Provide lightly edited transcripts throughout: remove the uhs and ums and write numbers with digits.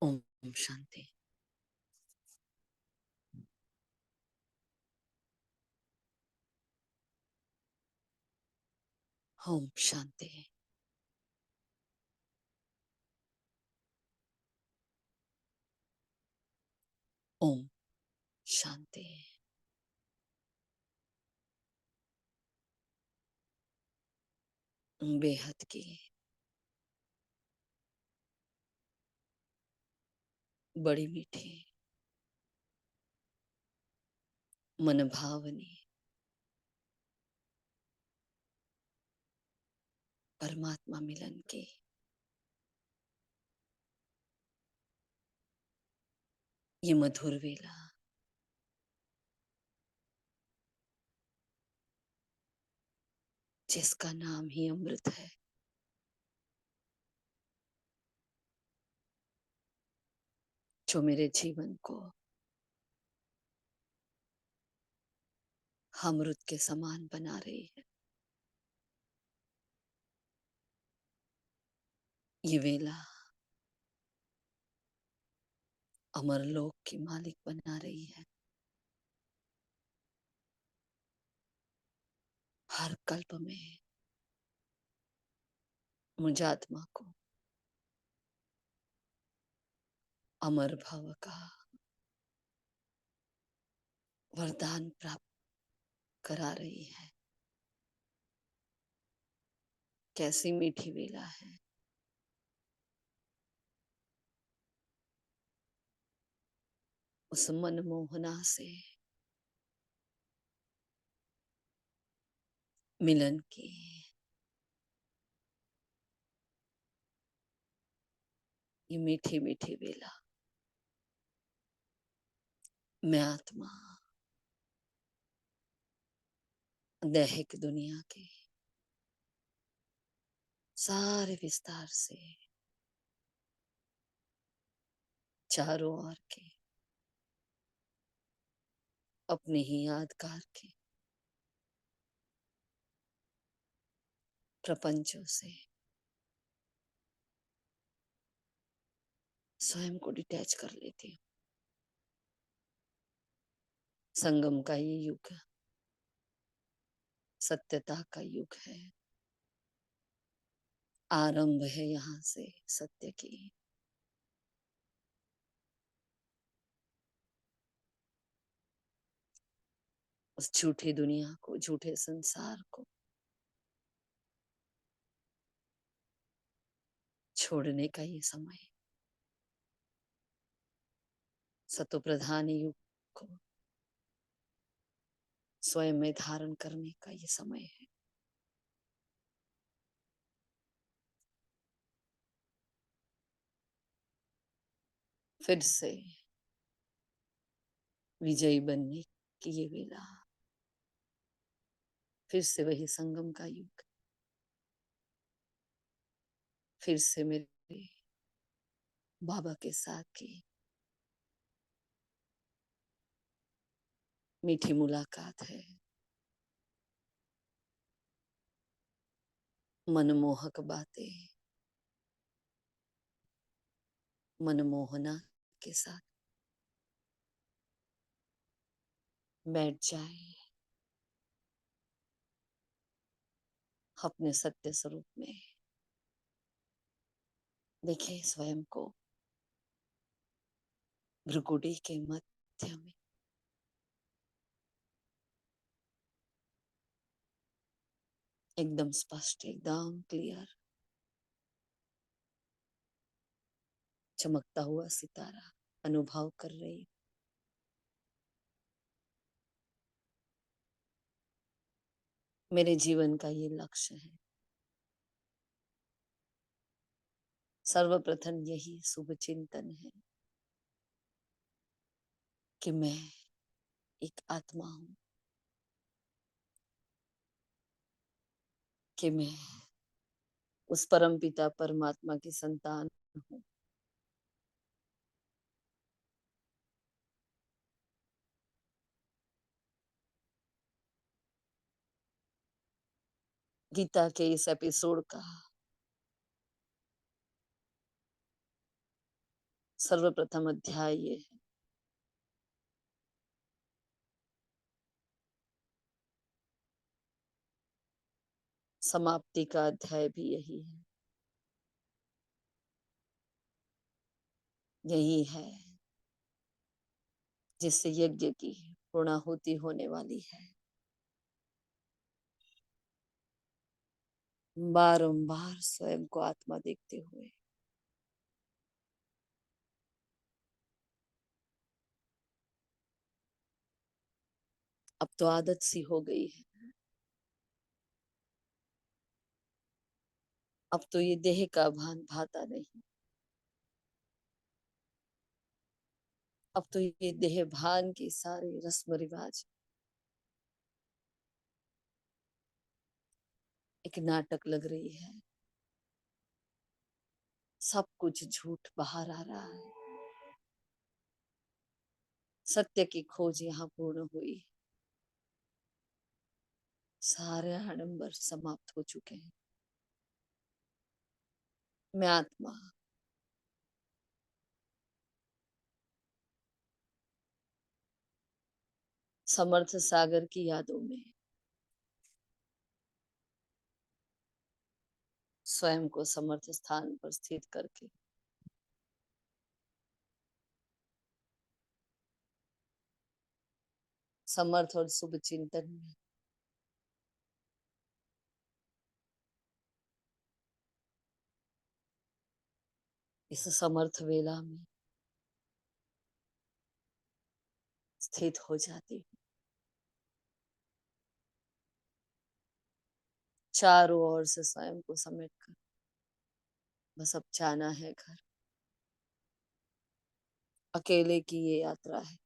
ओम शांति। ओम शांति। ओम शांति। बेहद की बड़ी मीठी मन भावनी परमात्मा मिलन की ये मधुर वेला जिसका नाम ही अमृत है, जो मेरे जीवन को अमृत के समान बना रही है। ये वेला अमरलोक की मालिक बना रही है। हर कल्प में मुझ आत्मा को अमर भव का वरदान प्राप्त करा रही है। कैसी मीठी वेला है। उस मनमोहना से मिलन की ये मीठी मीठी वेला मैं आत्मा दैहिक दुनिया के सारे विस्तार से चारों ओर के अपने ही यादगार के प्रपंचों से स्वयं को डिटैच कर लेती हूँ। संगम का ये युग सत्यता का युग है। आरंभ है यहाँ से सत्य की। उस झूठी दुनिया को, झूठे संसार को छोड़ने का ये समय, सतो प्रधान युग को स्वयं में धारण करने का ये समय है। फिर से विजयी बनने की ये वेला, फिर से वही संगम का युग, फिर से मेरे बाबा के साथ की मीठी मुलाकात है। मनमोहक बातें मनमोहना के साथ बैठ जाए अपने सत्य स्वरूप में। देखे स्वयं को भ्रुकुटी के मध्य में एकदम स्पष्ट, एकदम क्लियर, चमकता हुआ सितारा अनुभव कर रही। मेरे जीवन का ये लक्ष्य है। सर्वप्रथम यही शुभ चिंतन है कि मैं एक आत्मा हूं, कि मैं उस परम पिता परमात्मा की संतान हूं। गीता के इस एपिसोड का सर्वप्रथम अध्याय ये है। समाप्ति का अध्याय भी यही है। यही है जिससे यज्ञ की पूर्णाहुति होने वाली है। बारंबार स्वयं को आत्मा देखते हुए अब तो आदत सी हो गई है। अब तो ये देह का भान भाता नहीं। अब तो ये देह भान के सारे रस्म रिवाज एक नाटक लग रही है। सब कुछ झूठ बाहर आ रहा है। सत्य की खोज यहाँ पूर्ण हुई। सारे आडंबर समाप्त हो चुके हैं। मैं आत्मा समर्थ सागर की यादों में स्वयं को समर्थ स्थान पर स्थित करके समर्थ और शुभ चिंतन में इस समर्थ वेला में स्थित हो जाती हूँ। चारों ओर से स्वयं को समेट कर बस अब जाना है घर। अकेले की ये यात्रा है।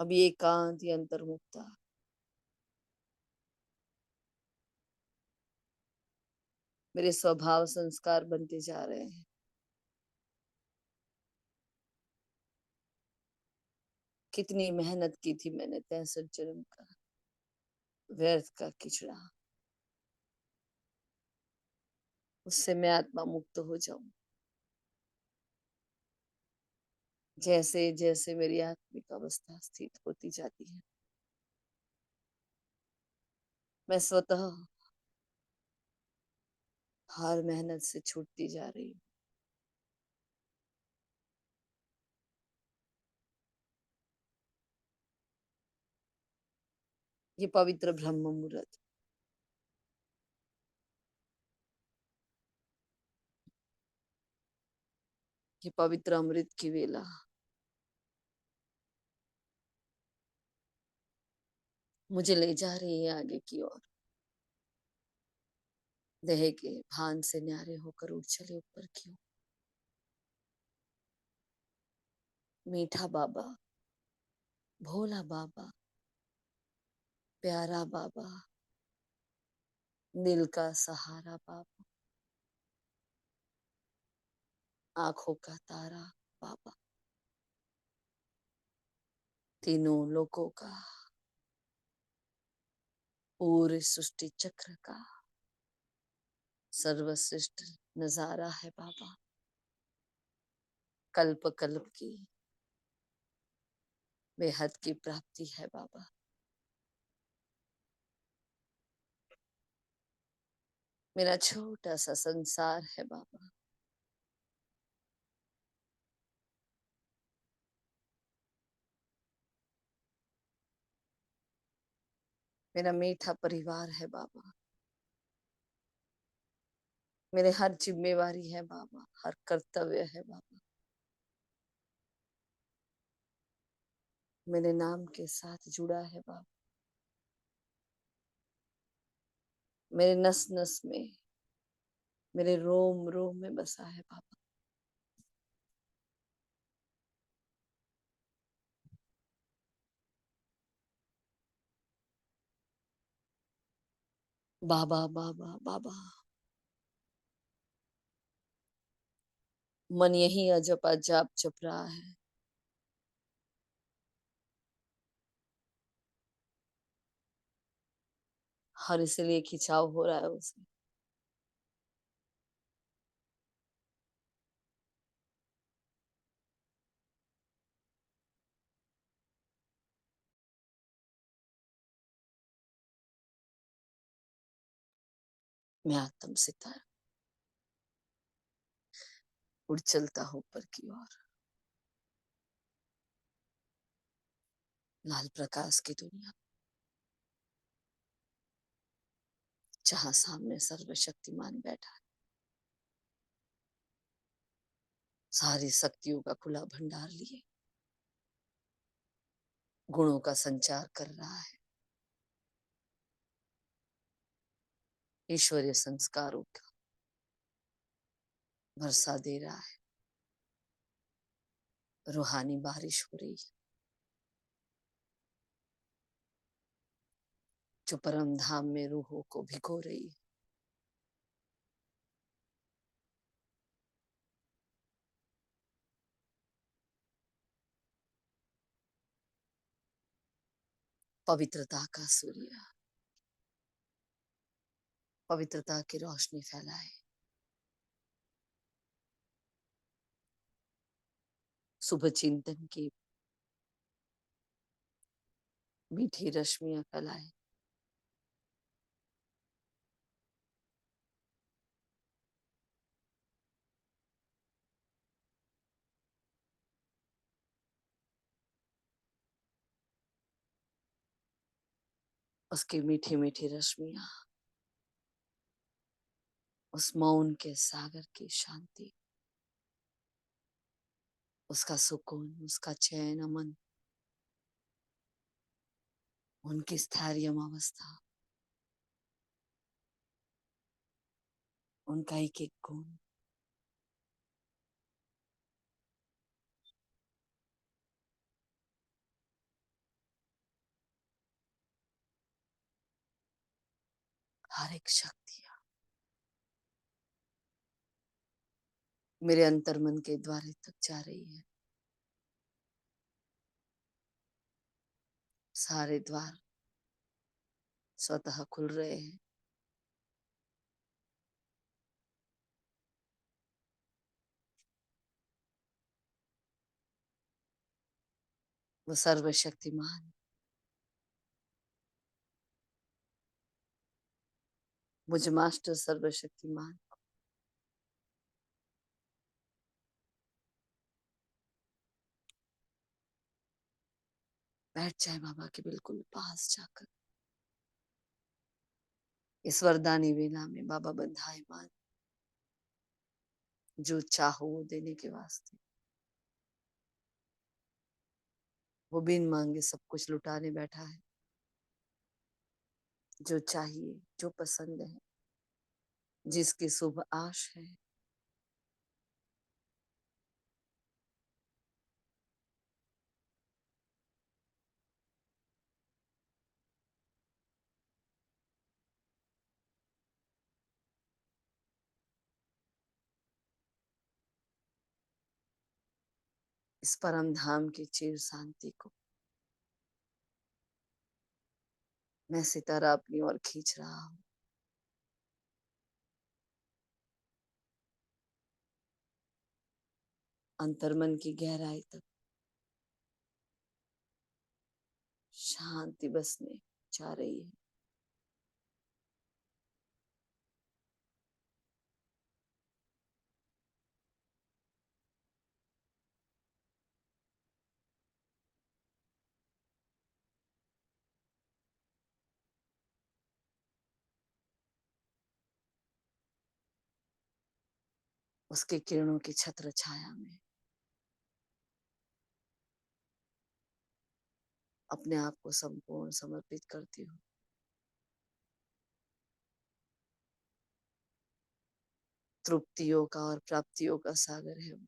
अब ये एकांत ये अंतर्मुक्ता मेरे स्वभाव संस्कार बनते जा रहे हैं। कितनी मेहनत की थी मैंने 63 जन्म का व्यर्थ का किचड़ा। उससे मैं आत्मा मुक्त हो जाऊं। जैसे जैसे मेरी आत्मिक अवस्था स्थित होती जाती है मैं स्वतः हर मेहनत से छूटती जा रही हूँ। ये पवित्र ब्रह्म मुहूर्त, ये पवित्र अमृत की वेला मुझे ले जा रही है आगे की ओर। देह के भान से न्यारे होकर उठ चले ऊपर की ओर। मीठा बाबा, भोला बाबा, प्यारा बाबा, दिल का सहारा बाबा, आंखों का तारा बाबा, तीनों लोकों का, पूरे सृष्टि चक्र का सर्वश्रेष्ठ नजारा है बाबा। कल्प कल्प की बेहद की प्राप्ति है बाबा। मेरा छोटा सा संसार है बाबा। मेरा मीठा परिवार है बाबा। मेरे हर जिम्मेवारी है बाबा, हर कर्तव्य है बाबा मेरे नाम के साथ जुड़ा है बाबा। मेरे नस नस में, मेरे रोम रोम में बसा है बाबा। बाबा बाबा बाबा। मन यही अजपा जाप जप रहा है। हर इसलिए खिंचाव हो रहा है उसे। मैं आत्म सितारा उड़ चलता हूँ ऊपर की ओर, लाल प्रकाश की दुनिया, जहां सामने सर्वशक्तिमान बैठा है, सारी शक्तियों का खुला भंडार लिए गुणों का संचार कर रहा है, ईश्वरीय संस्कारों का वर्षा दे रहा है, रूहानी बारिश हो रही है, जो परम धाम में रूहों को भिगो रही है। पवित्रता का सूर्य पवित्रता की रोशनी फैलाए, शुभ चिंतन की मीठी रश्मियां फैलाए, उसकी मीठी मीठी रश्मियां उस मौन के सागर की शांति, उसका सुकून, उसका चैन अमन, उनकी स्थैर्यम अवस्था, उनका एक एक गुण, हर एक शक्ति मेरे अंतर्मन के द्वारे तक जा रही है। सारे द्वार स्वतः खुल रहे हैं, वो सर्वशक्तिमान, मुझ मास्टर सर्वशक्तिमान बैठ जाए बाबा के बिल्कुल पास जाकर। इस वरदानी वेला में बाबा बंधायमान, जो चाहो वो देने के वास्ते, वो बिन मांगे सब कुछ लुटाने बैठा है। जो चाहिए, जो पसंद है, जिसकी शुभ आश है, इस परम धाम की चिर शांति को मैं सितारा अपनी ओर खींच रहा हूँ। अंतर्मन की गहराई तक शांति बसने जा रही है। उसके किरणों की छत्र छाया में अपने आप को संपूर्ण समर्पित करती हूँ। तृप्तियों का और प्राप्तियों का सागर है वो।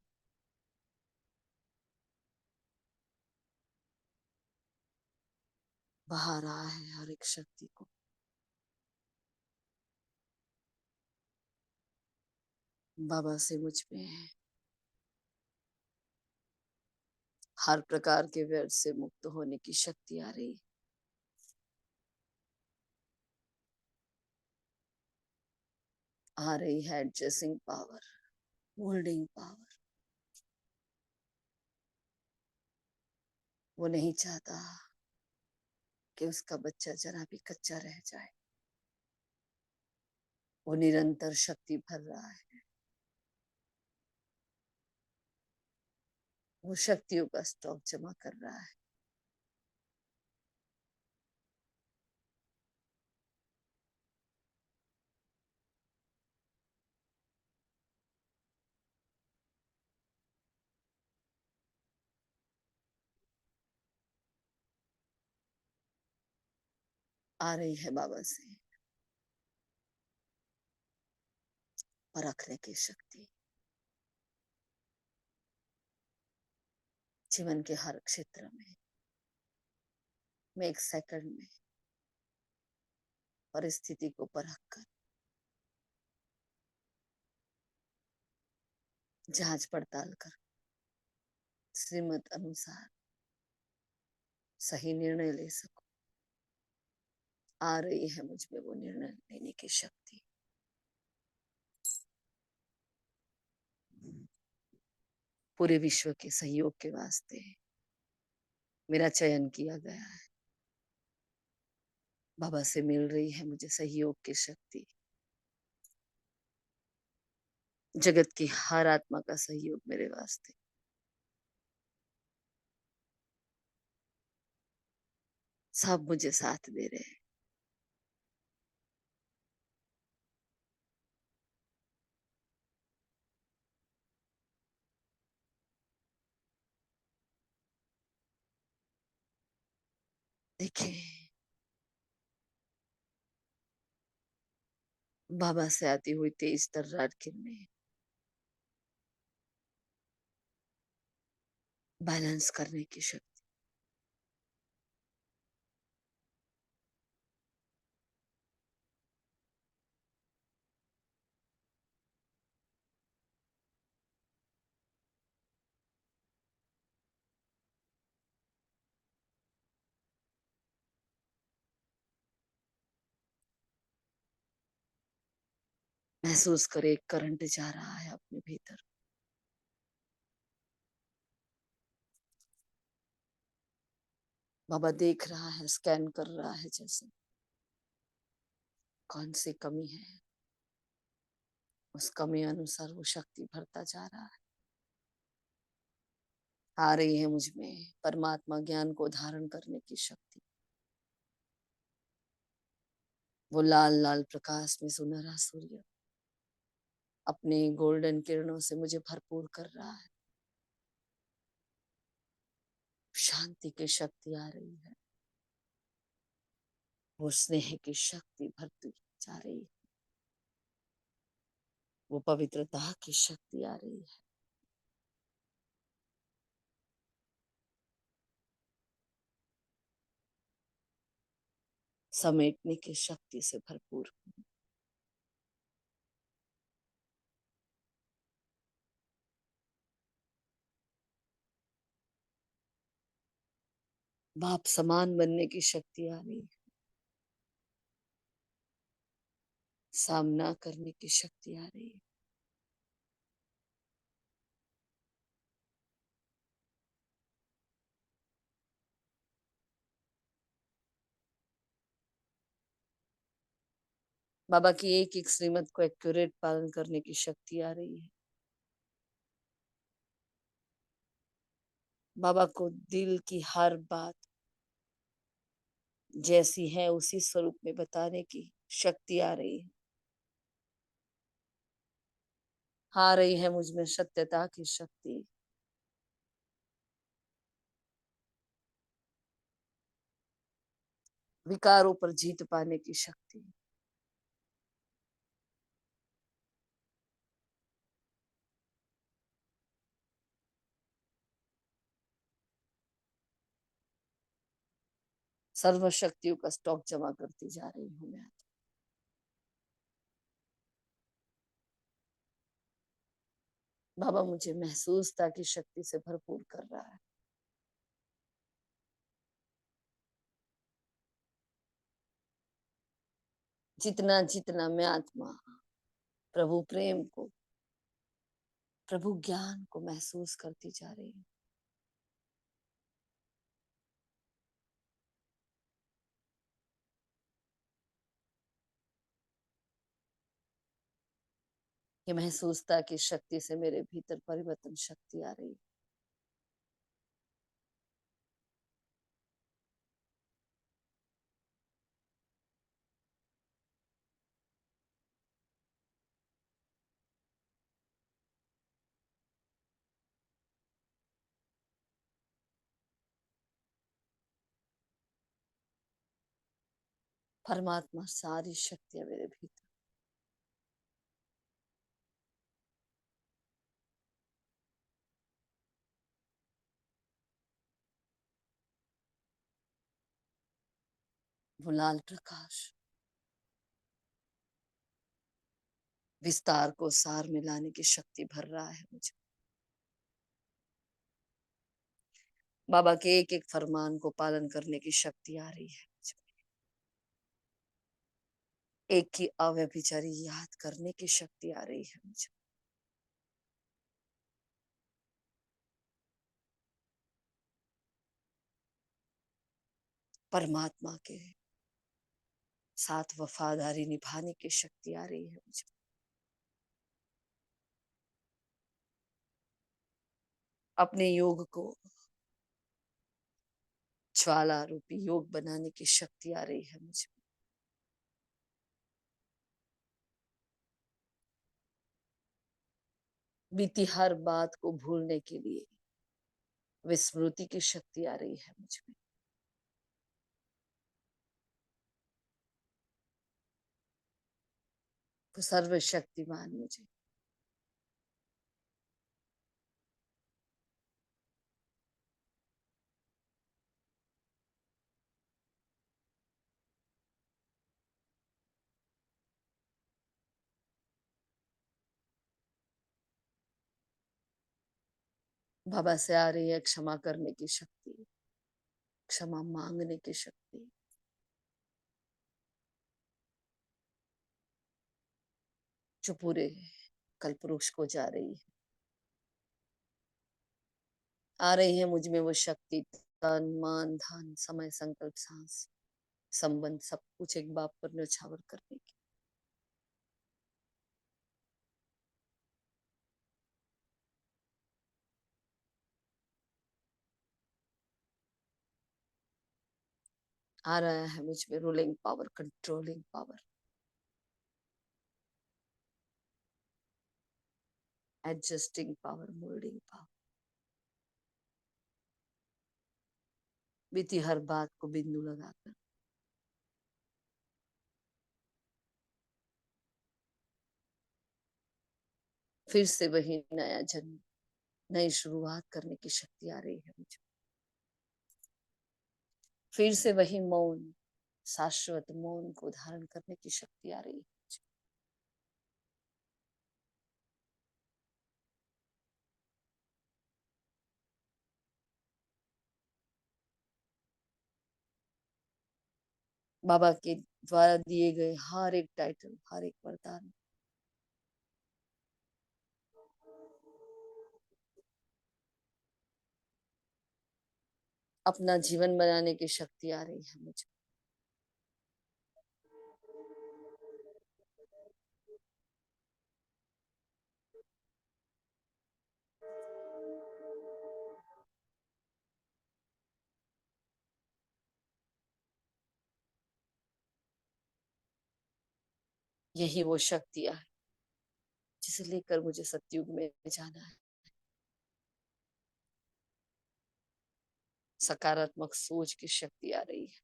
बहा रहा है हर एक शक्ति को। बाबा से मुझ में है, हर प्रकार के व्यर्थ से मुक्त होने की शक्ति आ रही है। आ रही है एडजस्टिंग पावर, मोल्डिंग पावर। वो नहीं चाहता कि उसका बच्चा जरा भी कच्चा रह जाए। वो निरंतर शक्ति भर रहा है। वो शक्तियों का स्टॉक जमा कर रहा है। आ रही है बाबा से परखने की शक्ति। जीवन के हर क्षेत्र में मैं एक सेकंड में परिस्थिति को परख कर जांच पड़ताल कर श्रीमत अनुसार सही निर्णय ले सकूं। आ रही है मुझ में वो निर्णय लेने की शक्ति। पूरे विश्व के सहयोग के वास्ते मेरा चयन किया गया है। बाबा से मिल रही है मुझे सहयोग की शक्ति। जगत की हर आत्मा का सहयोग मेरे वास्ते। सब मुझे साथ दे रहे हैं। देखिए, बाबा से आती हुई तेज तर्रार किरणें बैलेंस करने की शक्ति। महसूस करे एक करंट जा रहा है अपने भीतर। बाबा देख रहा है, स्कैन कर रहा है जैसे कौन सी कमी है। उस कमी अनुसार वो शक्ति भरता जा रहा है। आ रही है मुझ में परमात्मा ज्ञान को धारण करने की शक्ति। वो लाल लाल प्रकाश में सुनहरा सूर्य अपने गोल्डन किरणों से मुझे भरपूर कर रहा है। शांति की शक्ति आ रही है। वो स्नेह की शक्ति भरती जा रही है। वो पवित्रता की शक्ति आ रही है। समेटने की शक्ति से भरपूर। बाप समान बनने की शक्ति आ रही है। सामना करने की शक्ति आ रही है। बाबा की एक एक श्रीमत को एक्यूरेट पालन करने की शक्ति आ रही है। बाबा को दिल की हर बात जैसी है उसी स्वरूप में बताने की शक्ति आ रही है। आ रही है मुझ में सत्यता की शक्ति। विकारों पर जीत पाने की शक्ति। सर्व शक्तियों का स्टॉक जमा करती जा रही हूँ मैं। बाबा मुझे महसूसता की शक्ति से भरपूर कर रहा है। जितना जितना मैं आत्मा प्रभु प्रेम को, प्रभु ज्ञान को महसूस करती जा रही हूँ, ये महसूसता की शक्ति से मेरे भीतर परिवर्तन शक्ति आ रही है। परमात्मा सारी शक्तियां मेरे भीतर, वो लाल प्रकाश विस्तार को सार में लाने की शक्ति भर रहा है मुझे। बाबा के एक एक फरमान को पालन करने की शक्ति आ रही है मुझे। एक की अव्यभिचारी याद करने की शक्ति आ रही है मुझे। परमात्मा के साथ वफादारी निभाने की शक्ति आ रही है मुझे। अपने योग को ज्वाला रूपी योग बनाने की शक्ति आ रही है मुझे। बीती हर बात को भूलने के लिए विस्मृति की शक्ति आ रही है मुझे। वो सर्वशक्तिमान मुझे बाबा से आ रही है क्षमा करने की शक्ति, क्षमा मांगने की शक्ति। जो पूरे कल्पवृक्ष को जा रही है, आ रही है मुझ में वो शक्ति, तन मन धन समय संकल्प सांस संबंध सब कुछ एक बाप पर न्यौछावर करने की। आ रहा है मुझ में ruling power, controlling power, adjusting power, moulding power. बीती हर बात को बिंदु लगाकर फिर से वही नया जन्म, नई शुरुआत करने की शक्ति आ रही है मुझे। फिर से वही मौन, शाश्वत मौन को धारण करने की शक्ति आ रही है मुझे। बाबा के द्वारा दिए गए हर एक टाइटल, हर एक वरदान अपना जीवन बनाने की शक्ति आ रही है मुझे। यही वो शक्तियां है जिसे लेकर मुझे सतयुग में जाना है। सकारात्मक सोच की शक्ति आ रही है।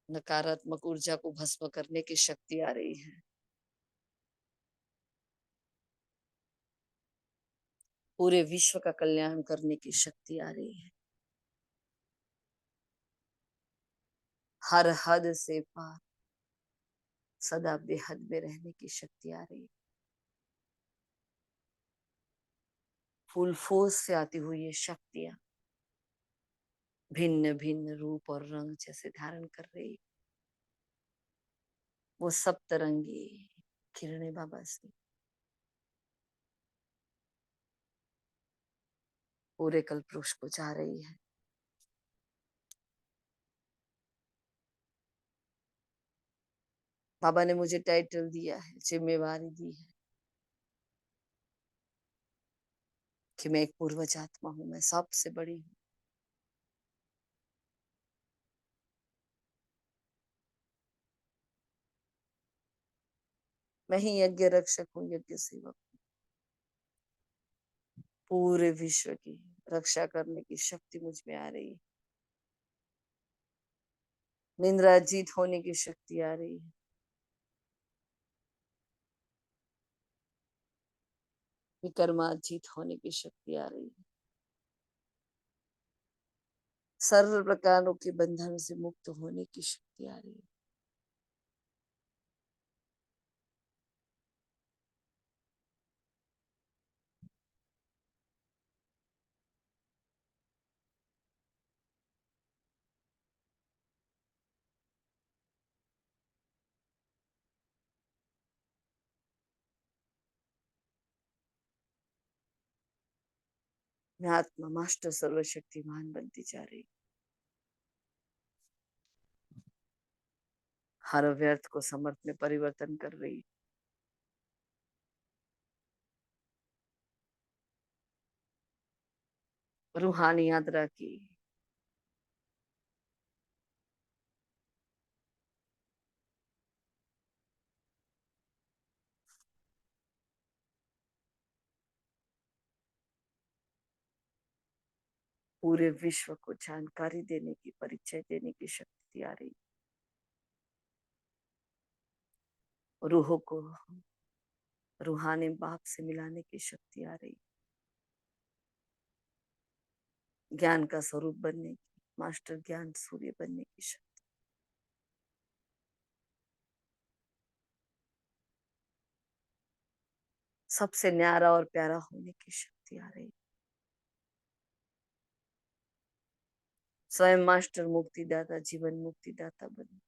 नकारात्मक ऊर्जा को भस्म करने की शक्ति आ रही है। पूरे विश्व का कल्याण करने की शक्ति आ रही है। हर हद से पार सदा बेहद में रहने की शक्ति आ रही है। फुल फोर्स से आती हुई ये शक्तियां भिन्न भिन्न रूप और रंग जैसे धारण कर रही, वो सब तरंगी किरणें बाबा से पूरे कल्पवृक्ष को जा रही है। बाबा ने मुझे टाइटल दिया है, जिम्मेवारी दी है कि मैं एक पूर्वज आत्मा हूँ, मैं सबसे बड़ी हूँ। मैं ही यज्ञ रक्षक हूँ, यज्ञ सेवक। पूरे विश्व की रक्षा करने की शक्ति मुझ में आ रही है। निंद्रा जीत होने की शक्ति आ रही है। विकर्माजीत होने की शक्ति आ रही है। सर्व प्रकारों के बंधन से मुक्त होने की शक्ति आ रही है। मैं आत्मा मास्टर सर्वशक्तिमान बनती जा रही। हर व्यर्थ को समर्थ में परिवर्तन कर रही। रूहानी यात्रा की पूरे विश्व को जानकारी देने की, परिचय देने की शक्ति आ रही। रूहों को रूहानी बाप से मिलाने की शक्ति आ रही। ज्ञान का स्वरूप बनने की, मास्टर ज्ञान सूर्य बनने की शक्ति। सबसे न्यारा और प्यारा होने की शक्ति आ रही। स्वयं मास्टर मुक्तिदाता, जीवन मुक्तिदाता बने।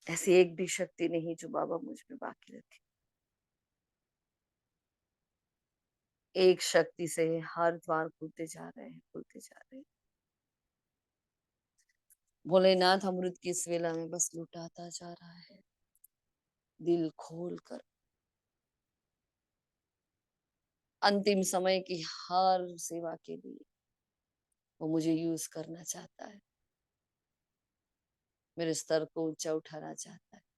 ऐसी एक भी शक्ति नहीं जो बाबा मुझ में बाकी रखे। एक शक्ति से हर द्वार खुलते जा रहे हैं, खुलते जा रहे हैं। भोलेनाथ अमृत की इस वेला में बस लुटाता जा रहा है, दिल खोल कर। अंतिम समय की हर सेवा के लिए वो मुझे यूज करना चाहता है, मेरे स्तर को ऊंचा उठाना चाहता है।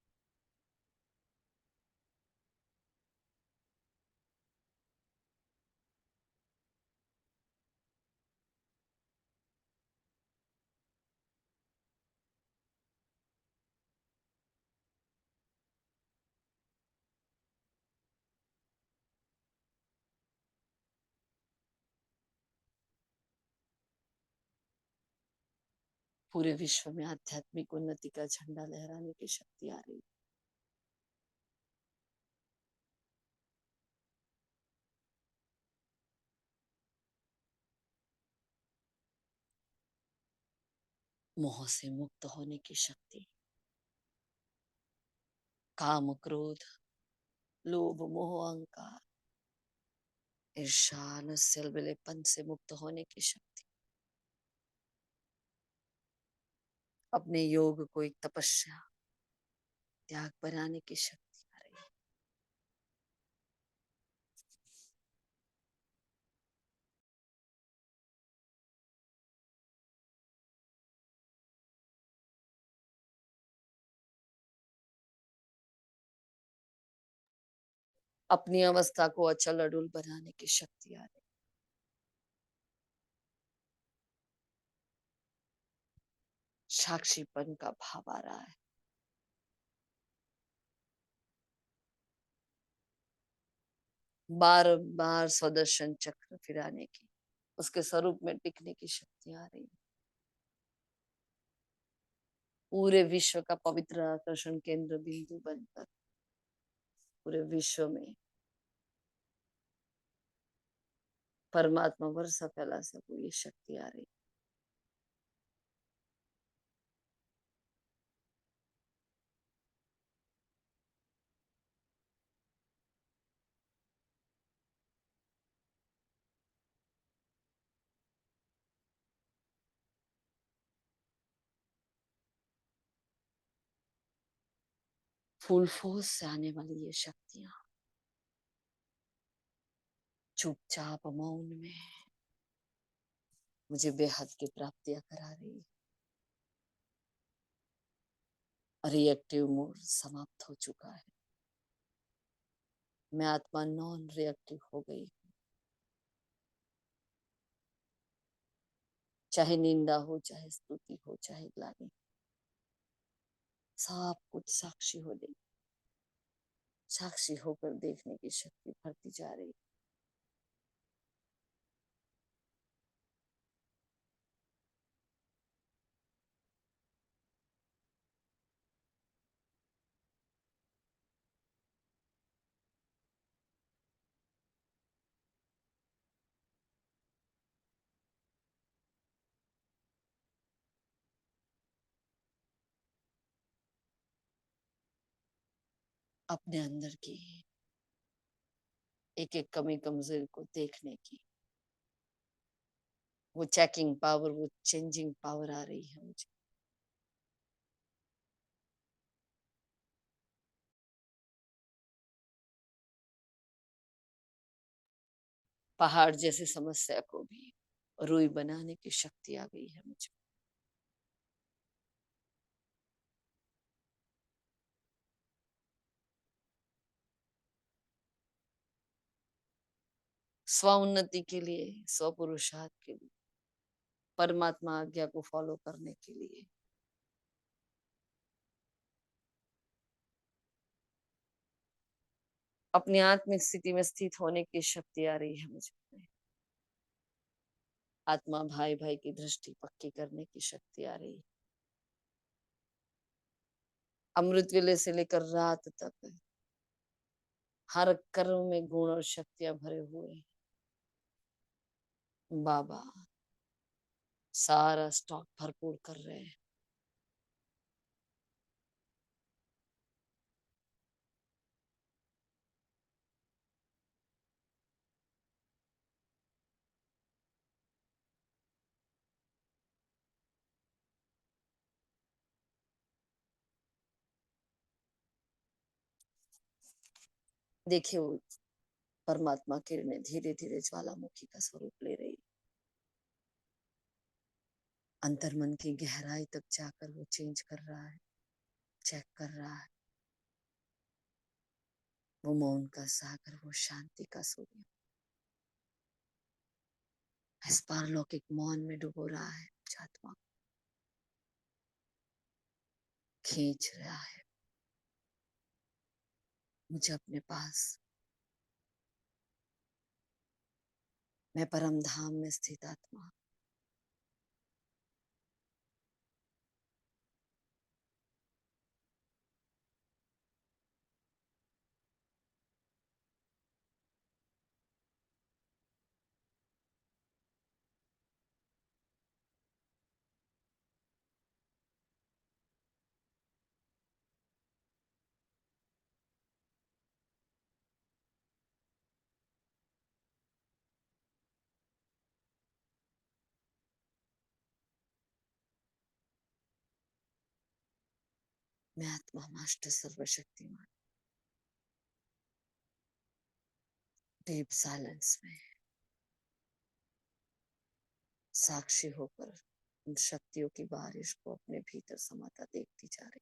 पूरे विश्व में आध्यात्मिक उन्नति का झंडा लहराने की शक्ति आ रही। मोह से मुक्त होने की शक्ति, काम क्रोध लोभ मोह अहंकार ईर्ष्या नस्लबलेपन से मुक्त होने की शक्ति। अपने योग को एक तपस्या त्याग बनाने की शक्ति आ रही है। अपनी अवस्था को अचल अडुल बनाने की शक्ति आ रही। साक्षीपन का भाव आ रहा है। बार बार स्वदर्शन चक्र फिराने की, उसके स्वरूप में टिकने की शक्ति आ रही है। पूरे विश्व का पवित्र आकर्षण केंद्र बिंदु बनकर पूरे विश्व में परमात्मा वर्षा फैला सकूं, ये शक्ति आ रही। फुल फोर्स से आने वाली ये शक्तियां चुपचाप मौन में मुझे बेहद की प्राप्तियां करा रही है। रिएक्टिव मोड समाप्त हो चुका है। मैं आत्मा नॉन रिएक्टिव हो गई। चाहे निंदा हो, चाहे स्तुति हो, चाहे ग्लानि, सब कुछ साक्षी हो गई। साक्षी होकर देखने की शक्ति बढ़ती जा रही है। अपने अंदर की एक एक कमी कमजोरी को देखने की वो चेकिंग पावर, वो चेंजिंग पावर आ रही है मुझे। पहाड़ जैसी समस्या को भी रुई बनाने की शक्ति आ गई है मुझे। स्व उन्नति के लिए, स्व पुरुषार्थ के लिए, परमात्मा आज्ञा को फॉलो करने के लिए अपनी आत्मिक स्थिति में स्थित होने की शक्ति आ रही है मुझे। आत्मा भाई भाई की दृष्टि पक्की करने की शक्ति आ रही है। अमृत वेले से लेकर रात तक हर कर्म में गुण और शक्तियां भरे हुए बाबा सारा स्टॉक भरपूर कर रहे हैं। देखिए वो परमात्मा किरणें धीरे धीरे ज्वालामुखी का स्वरूप ले रही। अंतर मन की गहराई तक जाकर वो चेंज कर रहा है, चेक कर रहा है। वो मौन का सागर, वो शांति का सूर्य इस पारलौकिक मौन में डुबो रहा है। आत्मा खींच रहा है मुझे अपने पास। मैं परम धाम में स्थित आत्मा, मैं आत्मा मास्टर सर्वशक्तिमान डीप साइलेंस में साक्षी होकर उन शक्तियों की बारिश को अपने भीतर समाता देखती जा रही।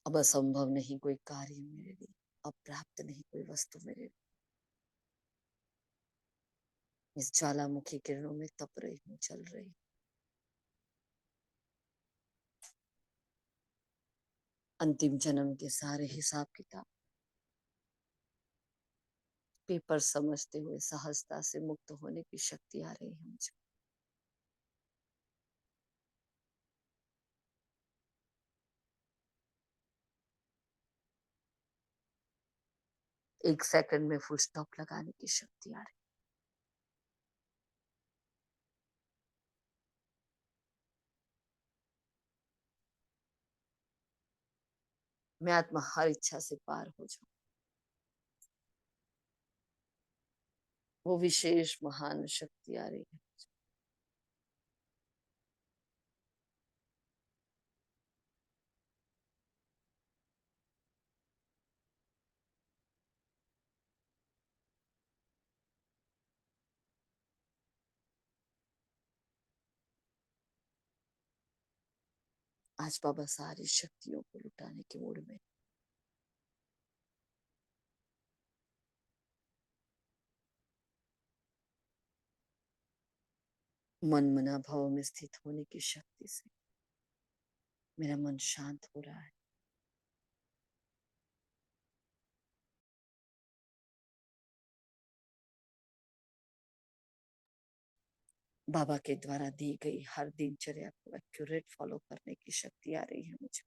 अब असंभव नहीं कोई कार्य मेरे लिए, अब प्राप्त नहीं कोई वस्तु मेरे लिए। इस ज्वालामुखी किरणों में तप रही हूँ, चल रही। अंतिम जन्म के सारे हिसाब किताब पेपर समझते हुए सहजता से मुक्त होने की शक्ति आ रही है मुझे। एक सेकंड में फुल स्टॉप लगाने की शक्ति आ रही। मैं आत्मा हर इच्छा से पार हो जाऊं। वो विशेष महान शक्ति आ रही है। आज बाबा सारी शक्तियों को लुटाने के मूड में। मन मना भाव में स्थित होने की शक्ति से मेरा मन शांत हो रहा है। बाबा के द्वारा दी गई हर दिनचर्या को एक्यूरेट फॉलो करने की शक्ति आ रही है मुझे।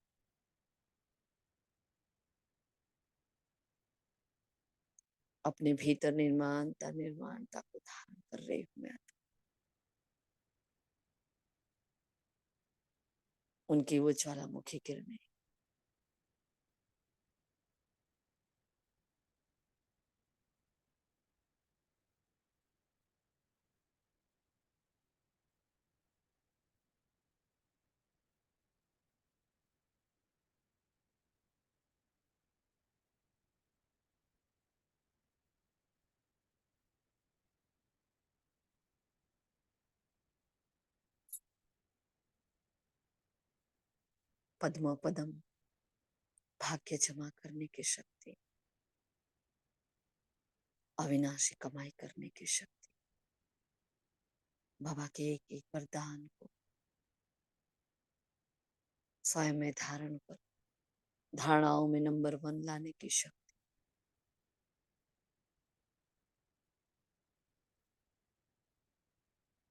अपने भीतर निर्माणता को धारण कर रही हूँ मैं। उनकी वो ज्वालामुखी किरणें पद्म पदम भाग्य जमा करने की शक्ति, अविनाशी कमाई करने की शक्ति, बाबा के एक एक वरदान को स्वयं में धारण कर धारणाओं में नंबर 1 लाने की शक्ति,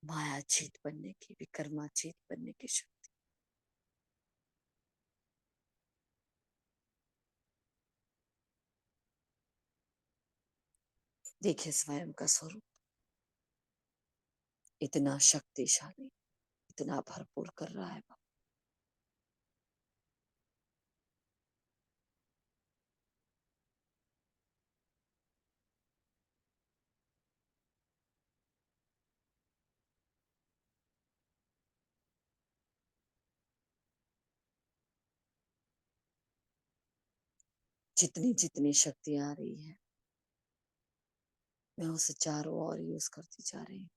मायाचीत बनने की, विकर्माचीत बनने की शक्ति। देखिए स्वयं का स्वरूप इतना शक्तिशाली, इतना भरपूर कर रहा है बाबा। जितनी जितनी शक्ति आ रही है मैं उसे चारों ओर यूज करती जा रही हूँ।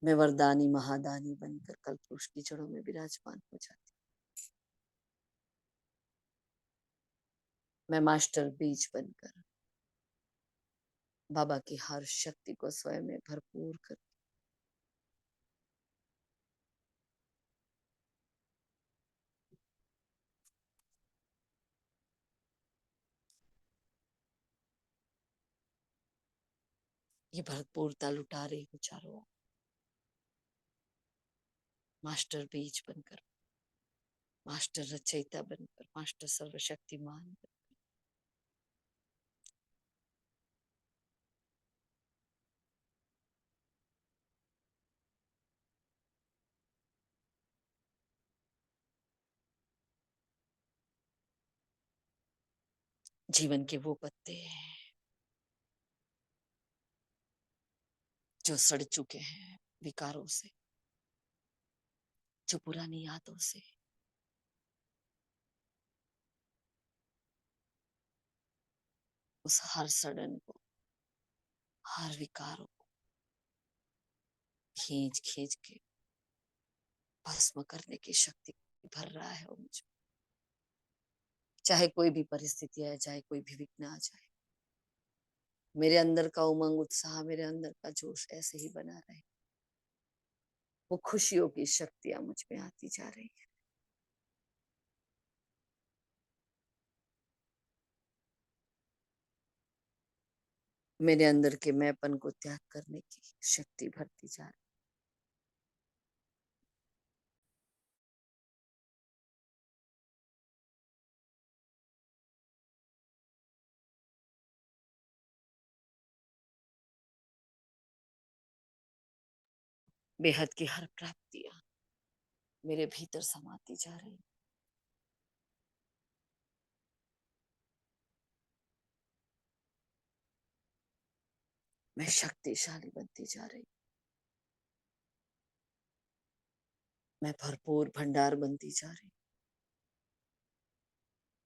मैं वरदानी महादानी बनकर कल्पवृक्ष की जड़ों में विराजमान हो जाती। मैं मास्टर बीज बनकर बाबा की हर शक्ति को स्वयं में भरपूर कर ये भरपूरता लुटा रही हूँ चारों ओर। मास्टर बीज बनकर, मास्टर रचयिता बनकर, मास्टर सर्वशक्तिमान बनकर। जीवन के वो पत्ते हैं जो सड़ चुके हैं विकारों से, जो पुरानी यादों से, उस हर सड़न को, हर विकारों को खींच खींच के भस्म करने की शक्ति भर रहा है वो मुझे। चाहे कोई भी परिस्थिति आए, चाहे कोई भी विघ्न आ जाए, मेरे अंदर का उमंग उत्साह, मेरे अंदर का जोश ऐसे ही बना रहे। वो खुशियों की शक्तियां मुझ में आती जा रही है। मेरे अंदर के मैंपन को त्याग करने की शक्ति भरती जा रही। बेहद की हर प्राप्तियां मेरे भीतर समाती जा रही। मैं शक्तिशाली बनती जा रही। मैं भरपूर भंडार बनती जा रही।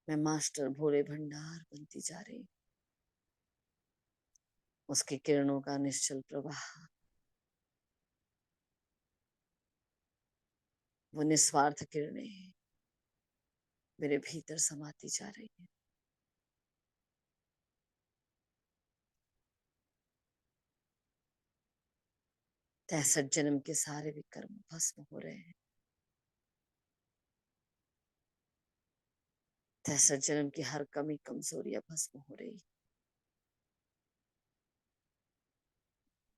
मैं मास्टर भोले भंडार बनती जा रही। उसकी किरणों का निश्चल प्रवाह वो निस्वार्थ किरणें मेरे भीतर समाती जा रही है। तैसठ जन्म के सारे विकर्म भस्म हो रहे हैं। 63 जन्म की हर कमी कमजोरियां भस्म हो रही।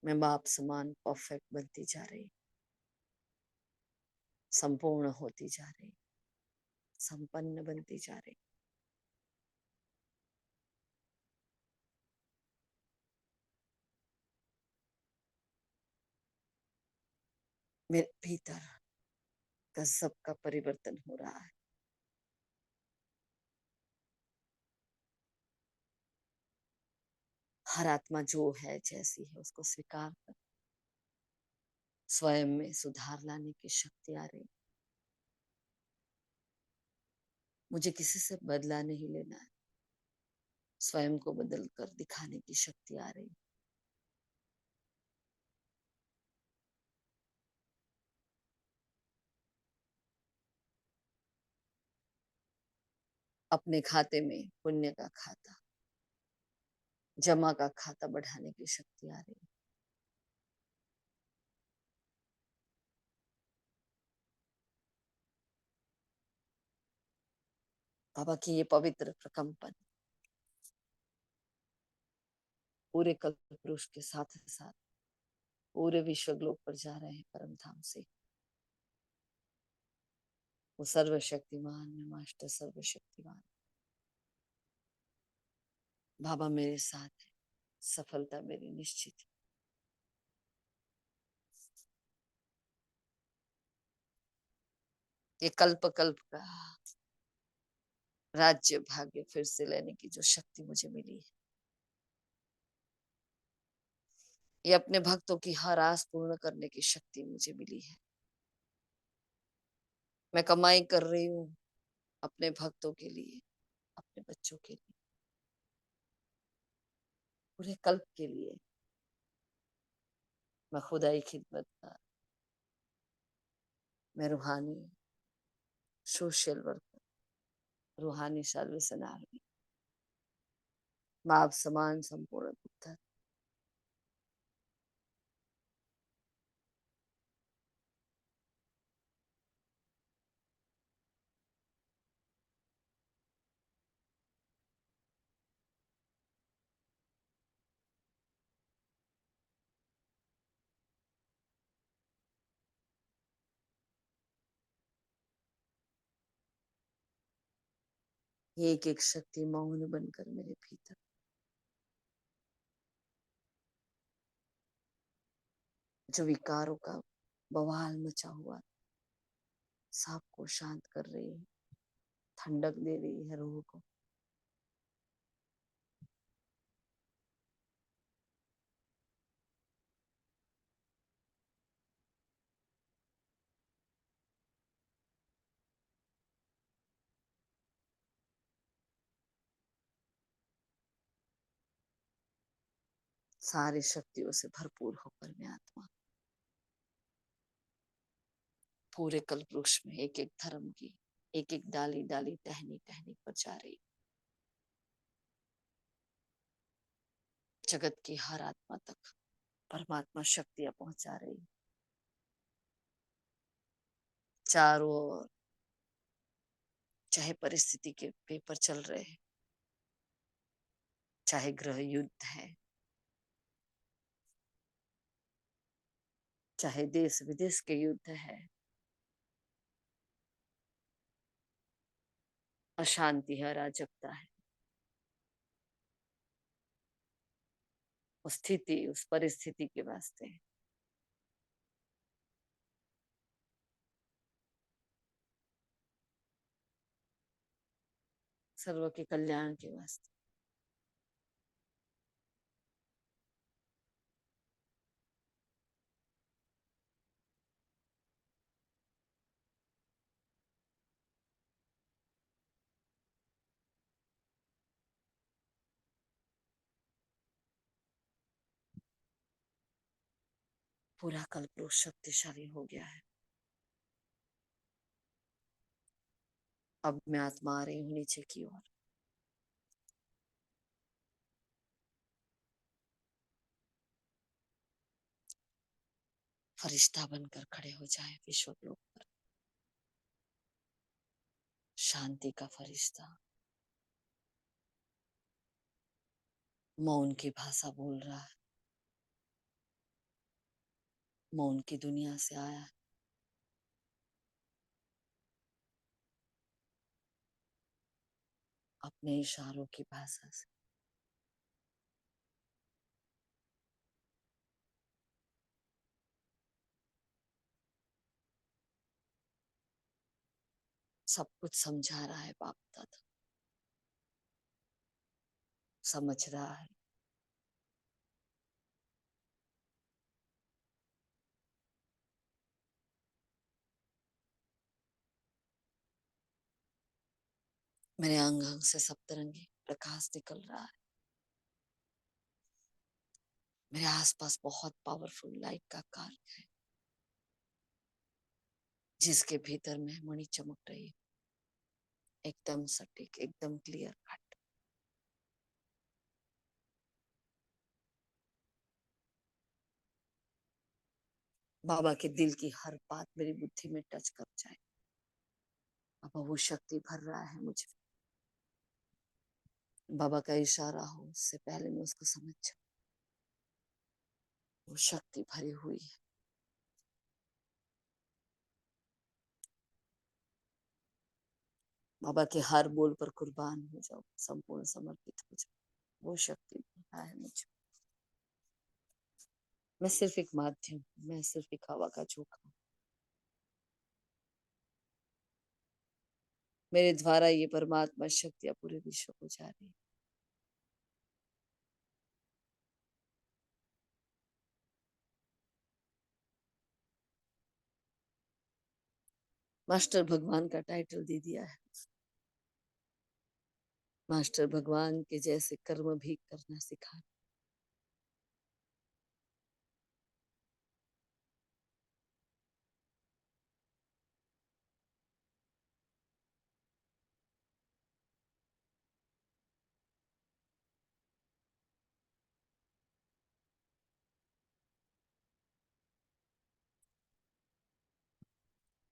मैं बाप समान परफेक्ट बनती जा रही, संपूर्ण होती जा रही, संपन्न बनती जा रही। मेरे भीतर गजब का परिवर्तन हो रहा है। हर आत्मा जो है जैसी है उसको स्वीकार कर, स्वयं में सुधार लाने की शक्ति आ रही। मुझे किसी से बदला नहीं लेना है, स्वयं को बदल कर दिखाने की शक्ति आ रही। अपने खाते में पुण्य का खाता, जमा का खाता बढ़ाने की शक्ति आ रही। बाबा की ये पवित्र प्रकंपन पूरे कल्प पुरुष के साथ साथ पूरे विश्व ग्लोब पर जा रहे हैं परम धाम से। वो सर्वशक्तिमान में मास्टर सर्वशक्तिमान बाबा मेरे साथ है, सफलता मेरी निश्चित है। ये कल्प कल्प का राज्य भाग्य फिर से लेने की जो शक्ति मुझे मिली है, ये अपने भक्तों की हर आस पूर्ण करने की शक्ति मुझे मिली है। मैं कमाई कर रही हूँ अपने भक्तों के लिए, अपने बच्चों के लिए, पूरे कल्प के लिए। मैं खुदाई खिदमतगार, मैं रूहानी सोशल वर्कर, रूहानी सर्विस आर्मी, बाप समान संपूर्ण उत्तर। एक एक शक्ति मौन बनकर मेरे भीतर, जो विकारों का बवाल मचा हुआ सबको शांत कर रही है, ठंडक दे रही है रूह को। सारी शक्तियों से भरपूर होकर मैं आत्मा पूरे कल्प वृक्ष में एक एक धर्म की एक एक डाली डाली टहनी टहनी पर जा रही, जगत की हर आत्मा तक परमात्मा शक्तियां पहुंचा रही। चारों ओर चाहे परिस्थिति के पेपर चल रहे हैं, चाहे गृह युद्ध है, चाहे देश विदेश के युद्ध है, अशांति है, अराजकता है, उस स्थिति उस परिस्थिति के वास्ते, सर्व के कल्याण के वास्ते पूरा कल्प शक्तिशाली हो गया है। अब मैं आत्मा आ रही हूँ नीचे की ओर। फरिश्ता बनकर खड़े हो जाए विश्वलोक पर, शांति का फरिश्ता। मौन की भाषा बोल रहा है, मौन की दुनिया से आया है। अपने इशारों की भाषा से सब कुछ समझा रहा है बाप दादा, समझ रहा है। मेरे अंग अंग से सप्तरंगी प्रकाश निकल रहा है। मेरे आसपास बहुत पावरफुल लाइट का कार्य है, जिसके भीतर में मणि चमक रही है, एकदम सटीक, एकदम क्लियर कट। बाबा के दिल की हर बात मेरी बुद्धि में टच कर जाए। बाबा वो शक्ति भर रहा है मुझे। बाबा का इशारा हो उससे पहले मैं उसको समझ जाऊं, वो शक्ति भरी हुई है। बाबा के हर बोल पर कुर्बान हो जाओ, संपूर्ण समर्पित हो जाओ। वो शक्ति भरा है मुझे। मैं सिर्फ एक माध्यम, मैं सिर्फ एक हवा का झोंका हूं। मेरे द्वारा ये परमात्मा शक्तियां पूरे विश्व को जा रही है। मास्टर भगवान का टाइटल दे दिया है। मास्टर भगवान के जैसे कर्म भी करना सिखा।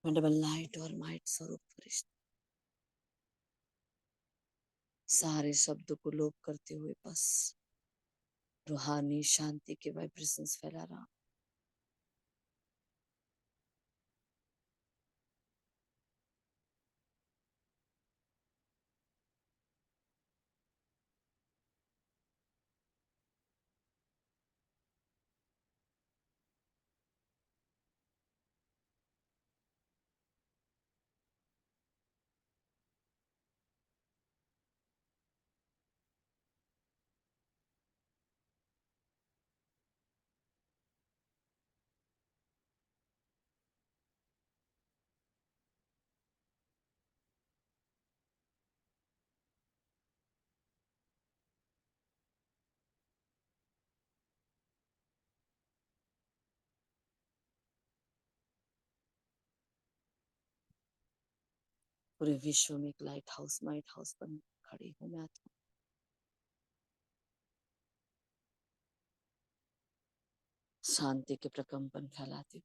मैं डबल लाइट और माइट स्वरूप फरिश्ता सारे शब्दों को लोप करते हुए बस रूहानी शांति के वाइब्रेशंस फैला रहा। पूरे विश्व में एक लाइट हाउस, माइट हाउस बन खड़ी हूँ मैं आत्मा। शांति के प्रकंपन फैलाती हूँ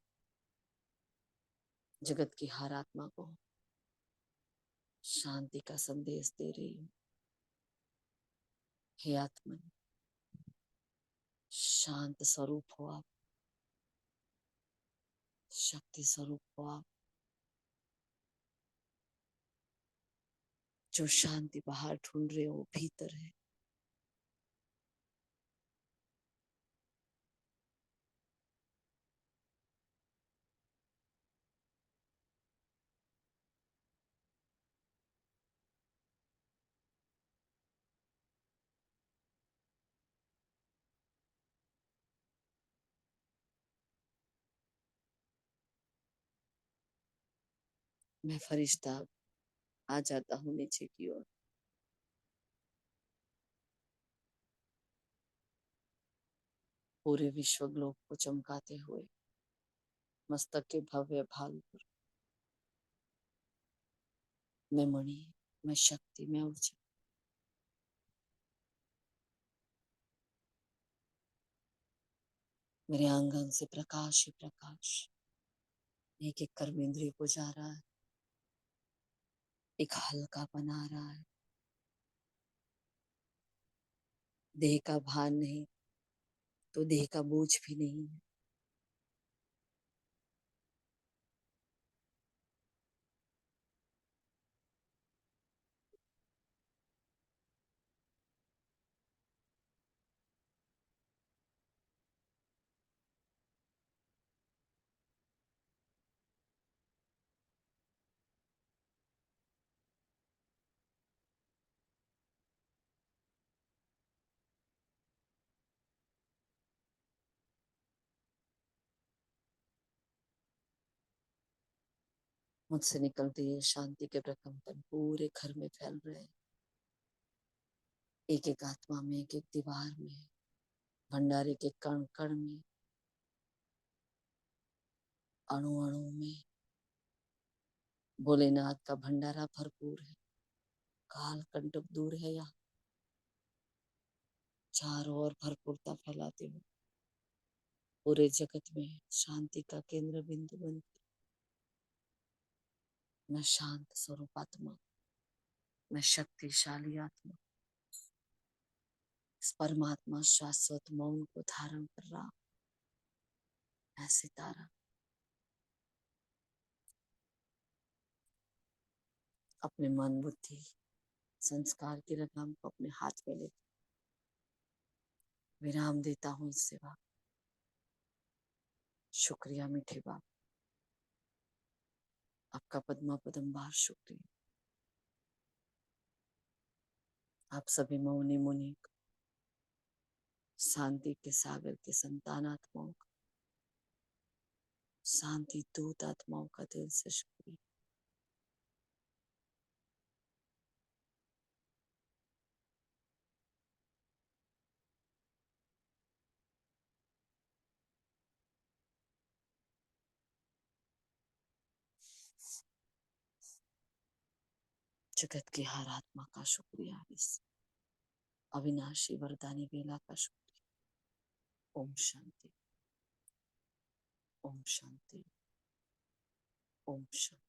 जगत की हर आत्मा को। शांति का संदेश दे रही हूँ। हे आत्मन, शांत स्वरूप हो आप, शक्ति स्वरूप हो आप। जो शांति बाहर ढूंढ रहे हो भीतर है। मैं फरिश्ता आ जाता हूँ नीचे की ओर। पूरे विश्व ग्लोब को चमकाते हुए मस्तक के भव्य भाल पर मैं मणि, मैं शक्ति, मैं ऊर्जा। मेरे अंग अंग से प्रकाश ही प्रकाश एक एक कर्म इंद्रिय को जा रहा है, एक हल्का बना रहा है। देह का भान नहीं तो देह का बोझ भी नहीं है। मुझसे निकलते ये शांति के प्रकंपन पूरे घर में फैल रहे हैं, एक एक आत्मा में, एक एक दीवार में, भंडारे के कण कण में, अणु अणु में। भोलेनाथ का भंडारा भरपूर है, काल कंटक दूर है। यहाँ चारों ओर भरपूरता फैलाते हुए पूरे जगत में शांति का केंद्र बिंदु बनती। मैं शांत स्वरूप आत्मा, मैं शक्तिशाली आत्मा, इस परमात्मा शाश्वत मौन को धारण कर रहा। मैं सितारा अपने मन बुद्धि संस्कार की लगाम को अपने हाथ में लेकर विराम देता हूँ इस सेवा। शुक्रिया मीठे बाप, आपका पद्मा पदंबार शुक्रिया। आप सभी मौनी मुनि शांति के सागर के संतान आत्माओं का, शांति दूत आत्माओं का दिल से शुक्रिया। जगत की हर आत्मा का शुक्रिया, इस अविनाशी वरदानी बेला का शुक्रिया। ओम शांति, ओम शांति, ओम शांति।